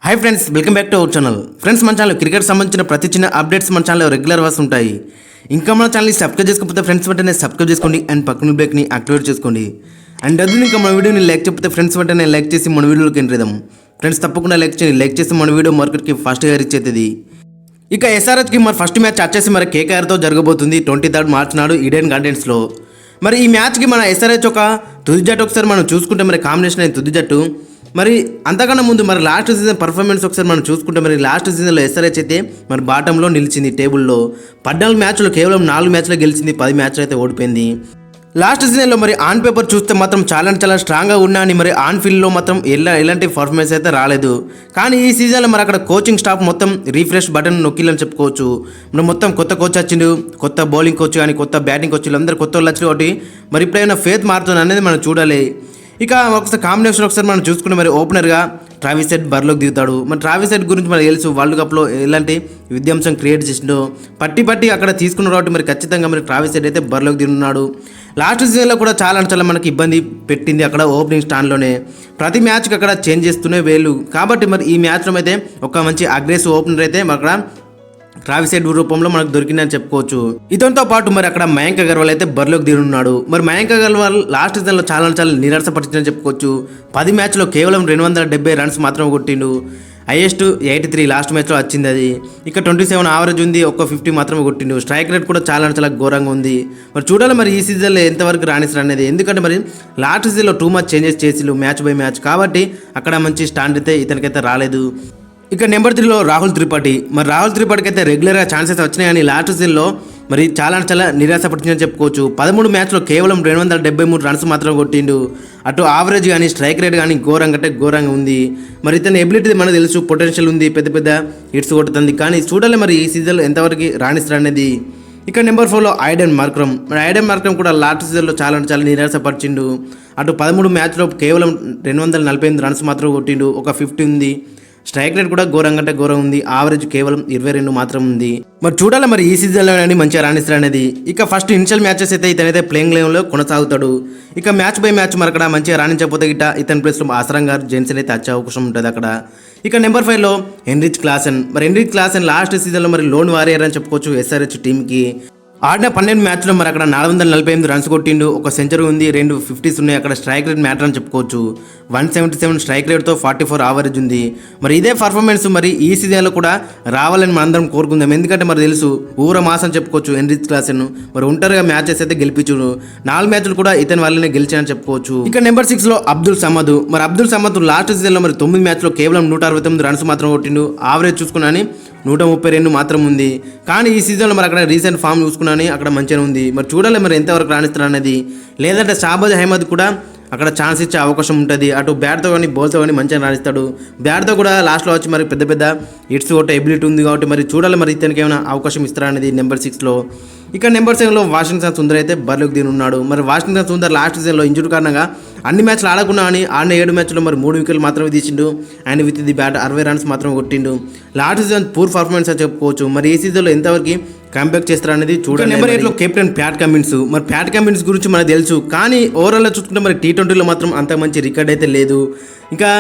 Hi friends, welcome back to our channel. Friends, మన channel cricket సంబంధించిన ప్రతి చిన్న అప్డేట్స్ మన ఛానల్లో రెగ్యులర్ వస్తుంటాయి. ఇంకా మన ఛానల్ని సబ్స్క్రైబ్ చేసుకోకపోతే ఫ్రెండ్స్ వెంటనే సబ్స్క్రైబ్ చేసుకోండి అండ్ పక్కన బ్రేక్ని యాక్టివేట్ చేసుకోండి. అండ్ అది ఇంకా మన వీడియోని లైక్ చెప్పితే ఫ్రెండ్స్ వెంటనే లైక్ చేసి మన వీడియోలోకి ఎంట్రీదాం. ఫ్రెండ్స్, తప్పకుండా లైక్ చేసి మన వీడియో మార్కెట్కి ఫాస్ట్గా రీచ్ అవుతుంది. ఇక ఎస్ఆర్హెచ్కి మరి ఫస్ట్ మ్యాచ్ వచ్చేసి మరి కేకేఆర్తో జరగబోతుంది 23 మార్చి నాడు ఈడెన్ గార్డెన్స్లో. మరి ఈ మ్యాచ్కి మన ఎస్ఆర్హెచ్ ఒక తుది జట్టు ఒకసారి మనం చూసుకుంటే మరి కాంబినేషన్ అయిన తుది జట్టు. మరి అంతకన్నా ముందు మరి లాస్ట్ సీజన్ పర్ఫార్మెన్స్ ఒకసారి మనం చూసుకుంటే మరి లాస్ట్ సీజన్లో ఎస్ఆర్హెచ్ అయితే మరి బాటంలో నిలిచింది టేబుల్లో. 14 మ్యాచ్లు కేవలం 4 మ్యాచ్లో గెలిచింది, 10 మ్యాచ్లు అయితే ఓడిపోయింది. లాస్ట్ సీజన్లో మరి ఆన్ పేపర్ చూస్తే మాత్రం చాలా స్ట్రాంగ్గా ఉన్నా అని మరి ఆన్ ఫీల్డ్లో మాత్రం ఎలాంటి పర్ఫార్మెన్స్ అయితే రాలేదు. కానీ ఈ సీజన్లో మరి అక్కడ కోచింగ్ స్టాఫ్ మొత్తం రీఫ్రెష్ బటన్ నొక్కిలని చెప్పుకోవచ్చు. మరి మొత్తం కొత్త కోచ్ వచ్చిండు, కొత్త బౌలింగ్ కోచ్ కానీ కొత్త బ్యాటింగ్ కోచ్ అందరూ కొత్త వాళ్ళు వచ్చి ఒకటి మరి ఇప్పుడైనా ఫేత్ మారుతుంది అనేది మనం చూడాలి. ఇక ఒకసారి కాంబినేషన్ ఒకసారి మనం చూసుకుంటే మరి ఓపెనర్గా ట్రావిస్ హెడ్ బరిలోకి దిగుతాడు. మరి ట్రావిస్ హెడ్ గురించి మనకు తెలుసు, వరల్డ్ కప్లో ఎలాంటి విధ్వంసం క్రియేట్ చేసిండో పట్టి అక్కడ తీసుకున్న కాబట్టి మరి ఖచ్చితంగా మరి ట్రావిస్ హెడ్ అయితే బరిలోకి దిగుతున్నాడు. లాస్ట్ సీజన్లో కూడా చాలా మనకి ఇబ్బంది పెట్టింది అక్కడ ఓపెనింగ్ స్టాండ్లోనే. ప్రతి మ్యాచ్కి అక్కడ చేంజ్ చేస్తూనే వేలు. కాబట్టి మరి ఈ మ్యాచ్లో అయితే ఒక మంచి అగ్రెసివ్ ఓపెనర్ అయితే అక్కడ ట్రావిస్ హెడ్ రూపంలో మనకు దొరికిందని చెప్పుకోవచ్చు. ఇతనితో పాటు మరి అక్కడ మయాంక్ అగర్వాల్ అయితే బరిలోకి దిగున్నాడు. మరి మయాంక్ అగర్వాల్ లాస్ట్ సీజన్లో చాలా నిరాశపరిచిందని చెప్పుకోవచ్చు. 10 మ్యాచ్లో కేవలం 270 రన్స్ మాత్రం కొట్టిండు. హైయెస్ట్ 83 లాస్ట్ మ్యాచ్లో వచ్చింది అది. ఇక 27 యావరేజ్ ఉంది, ఒక్క 50 మాత్రమే కొట్టిండు. స్ట్రైక్ రేట్ కూడా చాలా ఘోరంగా ఉంది. మరి చూడాలి మరి ఈ సీజన్లో ఎంతవరకు రాణిస్తారు అనేది. ఎందుకంటే మరి లాస్ట్ సీజన్లో టూ మచ్ చేంజెస్ చేసిళ్ళు మ్యాచ్ బై మ్యాచ్, కాబట్టి అక్కడ మంచి స్టాండ్ అయితే ఇతనికైతే రాలేదు. ఇక నెంబర్ 3లో రాహుల్ త్రిపాఠి. మరి రాహుల్ త్రిపాఠికి అయితే రెగ్యులర్గా ఛాన్సెస్ వచ్చినాయి, కానీ లాస్ట్ సీజన్లో మరి చాలా నిరాశపడుతుందని చెప్పుకోవచ్చు. 13 మ్యాచ్లో కేవలం 273 రన్స్ మాత్రం కొట్టిండు. అటు ఆవరేజ్ కానీ స్ట్రైక్ రేట్ కానీ ఘోరంగా ఉంది. మరి ఇతని ఎబిలిటీ మనకు తెలుసు, పొటెన్షియల్ ఉంది, పెద్ద హిట్స్ కొడుతుంది. కానీ చూడాలి మరి ఈ సీజన్లో ఎంతవరకు రాణిస్తారు అనేది. ఇక నెంబర్ 4లో ఐడెన్ మార్క్రమ్. మరి ఐడెన్ మార్క్రమ్ కూడా లాస్ట్ సీజన్లో చాలా నిరాశపరిచిండు. అటు 13 మ్యాచ్లో కేవలం 248 రన్స్ మాత్రం కొట్టిండు, ఒక 50 ఉంది. స్ట్రైక్ రేట్ కూడా ఘోరంగా ఉంది, ఆవరేజ్ కేవలం 22 మాత్రం ఉంది. మరి చూడాలి మరి ఈ సీజన్లో మంచిగా రాణిస్తారు అనేది. ఇక ఫస్ట్ ఇనిషియల్ మ్యాచెస్ అయితే ఇతనైతే ప్లేయింగ్ లెవెల్లో కొనసాగుతాడు. ఇక మ్యాచ్ బై మ్యాచ్ మరి అక్కడ మంచిగా రాణించకపోతే గిట్ట ఇతని ప్లేస్లో ఆసరం గారు జెన్సన్ అయితే వచ్చే అవకాశం ఉంటుంది అక్కడ. ఇక నెంబర్ 5లో హెన్రిచ్ క్లాసెన్. మరి హెన్రిచ్ క్లాసెన్ లాస్ట్ సీజన్లో మరి లోన్ వారియర్ అని చెప్పుకోవచ్చు ఎస్ఆర్హెచ్ టీంకి. ఆడిన 12 మ్యాచ్లో మరి అక్కడ 448 రన్స్ కొట్టిండు, ఒక సెంచరీ ఉంది, 2 50s ఉన్నాయి. అక్కడ స్ట్రైక్ రేట్ మ్యాటర్ అని చెప్పుకోవచ్చు. 177 స్ట్రైక్ రేట్తో 44 యావరేజ్ ఉంది. మరి ఇదే పర్ఫార్మెన్స్ మరి ఈ సీజన్లో కూడా రావాలని మనందరం కోరుకుందాం. ఎందుకంటే మరి తెలుసు ఊర మాస్ అని చెప్పుకోవచ్చు హెన్రిచ్ క్లాసెన్. మరి ఒంటరిగా మ్యాచెస్ అయితే గెలిపించుడు, 4 మ్యాచ్లు కూడా ఇతని వల్లనే గెలిచానని చెప్పుకోవచ్చు. ఇక నెంబర్ 6లో అబ్దుల్ సమద్. మరి అబ్దుల్ సమద్ లాస్ట్ సీజన్లో మరి 9 మ్యాచ్లో కేవలం 169 రన్స్ మాత్రం కొట్టిండు, ఆవరేజ్ చూసుకున్నాని 132 మాత్రం ఉంది. కానీ ఈ సీజన్లో మరి అక్కడ రీసెంట్ ఫామ్ చూసుకున్నాని అక్కడ మంచిగా ఉంది. మరి చూడాలి మరి ఎంతవరకు రాణిస్తారు అనేది. లేదంటే షాబాజ్ అహ్మద్ కూడా అక్కడ ఛాన్స్ ఇచ్చే అవకాశం ఉంటుంది. అటు బ్యాట్తో కానీ బౌల్తో కానీ మంచిగా రాణిస్తాడు. బ్యాట్తో కూడా లాస్ట్లో వచ్చి మరి పెద్ద హిట్స్ కొట్టే ఎబిలిటీ ఉంది. కాబట్టి మరి చూడాలి మరి ఇతనికి ఏమైనా అవకాశం ఇస్తారా అనేది నెంబర్ 6లో. ఇక నెంబర్ 7లో వాషింగ్టన్ సుందర్ అయితే బరిలోకి దిగున్నాడు. మరి వాషింగ్టన్ సుందర్ లాస్ట్ సీజన్లో ఇంజురీ కారణంగా అన్ని మ్యాచ్లు ఆడకున్నా అని ఆడిన 7 మ్యాచ్లో మరి 3 వికెట్లు మాత్రమే తీసిండు. ఆయన విత్ ది బ్యాట్ 60 రన్స్ మాత్రం కొట్టిండు. లాస్ట్ సీజన్ పూర్ పర్ఫార్మెన్స్ అని చెప్పుకోవచ్చు. మరి ఈ సీజన్లో ఎంతవరకు కంబ్యాక్ చేస్తారు అనేది చూడండి. నెంబర్ 8లో కెప్టెన్ ప్యాట్ కమిన్స్. మరి ప్యాట్ కమిన్స్ గురించి మనకు తెలుసు, కానీ ఓవరాల్గా చూసుకుంటే మరి T20లో మాత్రం అంత మంచి రికార్డ్ అయితే లేదు. ఇంకా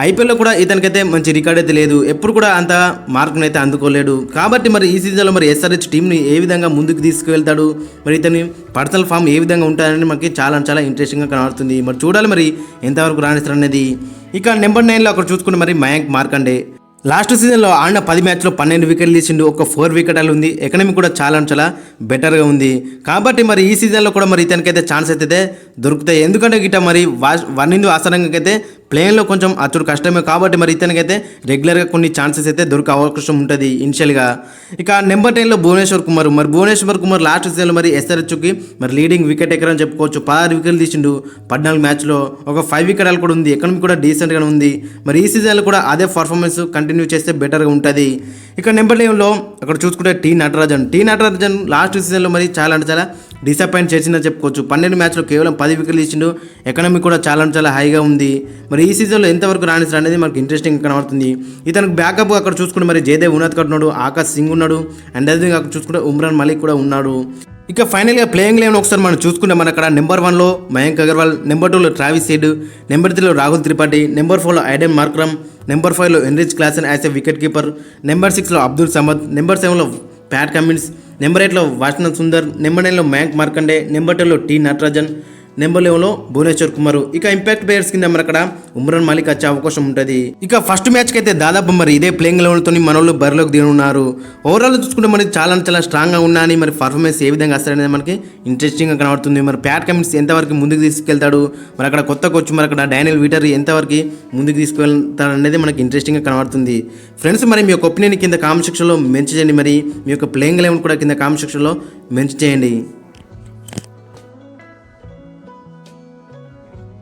ఐపీఎల్లో కూడా ఇతనికైతే మంచి రికార్డ్ అయితే లేదు, ఎప్పుడు కూడా అంత మార్కును అయితే అందుకోలేడు. కాబట్టి మరి ఈ సీజన్లో మరి ఎస్ఆర్హెచ్ టీంని ఏ విధంగా ముందుకు తీసుకువెళ్తాడు, మరి ఇతని పర్సనల్ ఫామ్ ఏ విధంగా ఉంటారని మనకి చాలా ఇంట్రెస్టింగ్గా కనబడుతుంది. మరి చూడాలి మరి ఎంతవరకు రాణిస్తారు అనేది. ఇక నెంబర్ 9లో అక్కడ చూసుకుంటే మరి మయాంక్ మార్కండే. లాస్ట్ సీజన్లో ఆడిన 10 మ్యాచ్లో 12 వికెట్లు తీసిండు, ఒక 4 వికెట్లు ఉంది. ఎకనమీ కూడా చాలా బెటర్గా ఉంది. కాబట్టి మరి ఈ సీజన్లో కూడా మరి ఇతనికైతే ఛాన్స్ అయితే దొరుకుతాయి. ఎందుకంటే గిట్ట మరి వర్ణిందు ఆసనంగా అయితే ప్లేన్లో కొంచెం అచ్చుడు కష్టమే. కాబట్టి మరి ఇతనికైతే రెగ్యులర్గా కొన్ని ఛాన్సెస్ అయితే దొరికే అవకాశం ఉంటుంది ఇనిషియల్గా. ఇక నెంబర్ 10లో భువనేశ్వర్ కుమార్. మరి భువనేశ్వర్ కుమార్ లాస్ట్ సీజన్లో మరి ఎస్ఆర్హెచ్కి మరి లీడింగ్ వికెట్ టేకర్ అని చెప్పుకోవచ్చు. 16 వికెట్లు తీసిండు 14 మ్యాచ్లో, ఒక 5 వికెట్లు కూడా ఉంది. ఎకనమీ కూడా డీసెంట్గానే ఉంది. మరి ఈ సీజన్లో కూడా అదే పర్ఫార్మెన్స్ కంటిన్యూ చేస్తే బెటర్గా ఉంటుంది. ఇక నెంబర్ 11లో అక్కడ చూసుకుంటే టీ నటరాజన్ లాస్ట్ సీజన్లో మరి చాలా డిసప్పాయింట్ చేసిందని చెప్పుకోవచ్చు. 12 మ్యాచ్లో కేవలం 10 వికెట్లు తీసిండు, ఎకనమీ కూడా చాలా హైగా ఉంది. మరి ఈ సీజన్లో ఎంతవరకు రాణిస్తారు అనేది మనకు ఇంట్రెస్టింగ్ కనబడుతుంది. ఇతనికి బ్యాకప్ అక్కడ చూసుకుంటే మరి జయదేవ్ ఉన్నాడు, ఆకాశ్ సింగ్ ఉన్నాడు, అండ్ అదే అక్కడ చూసుకుంటే ఉమ్రాన్ మలిక్ కూడా ఉన్నాడు. ఇక ఫైనల్గా ప్లేయింగ్ లెవెన్ ఒకసారి మనం చూసుకుంటే మన అక్కడ నెంబర్ 1లో మయాంక్ అగర్వాల్, నెంబర్ 2లో ట్రావిస్ హెడ్, నెంబర్ 3లో రాహుల్ త్రిపాఠి, నెంబర్ 4లో ఐడెన్ మార్క్రమ్, నెంబర్ 5లో Heinrich Klaasen as a wicket keeper, number 6లో అబ్దుల్ సమద్, నెంబర్ 7లో ప్యాట్ కమిన్స్, నెంబర్ 8లో వాషింగ్టన్ సుందర్, నెంబర్ 9లో మయాంక్ మార్కండే, నెంబర్ 10లో టీ నటరాజన్, నెంబర్ 11లో భువనేశ్వర్ కుమార్. ఇక ఇంపాక్ట్ ప్లేయర్స్ కింద మరి అక్కడ ఉమ్రాన్ మాలిక్ వచ్చే అవకాశం ఉంటుంది. ఇక ఫస్ట్ మ్యాచ్కి అయితే దాదాపు మరి ఇదే ప్లేయింగ్ లెవెన్తో మన వాళ్ళు బరిలోకి దిగనున్నారు. ఓవరాల్ చూసుకుంటే మనకి చాలా స్ట్రాంగ్గా ఉన్నాయని మరి పర్ఫార్మెన్స్ ఏ విధంగా వస్తారనేది మనకి ఇంట్రెస్టింగ్గా కనబడుతుంది. మరి ప్యాట్ కమిన్స్ ఎంతవరకు ముందుకు తీసుకెళ్తాడు, మరి అక్కడ కొత్త కోచ్ మరి అక్కడ డానియల్ వీటర్ ఎంతవరకు ముందుకు తీసుకెళ్తాడు అనేది మనకి ఇంట్రెస్టింగ్గా కనబడుతుంది. ఫ్రెండ్స్, మరి మీ యొక్క ఒపీనియన్ కింద కామెంట్ సెక్షన్లో మెన్షన్ చేయండి. మరి మీ యొక్క ప్లేయింగ్ లెవెన్ కూడా కింద కామెంట్ సెక్షన్లో మెన్షన్ చేయండి.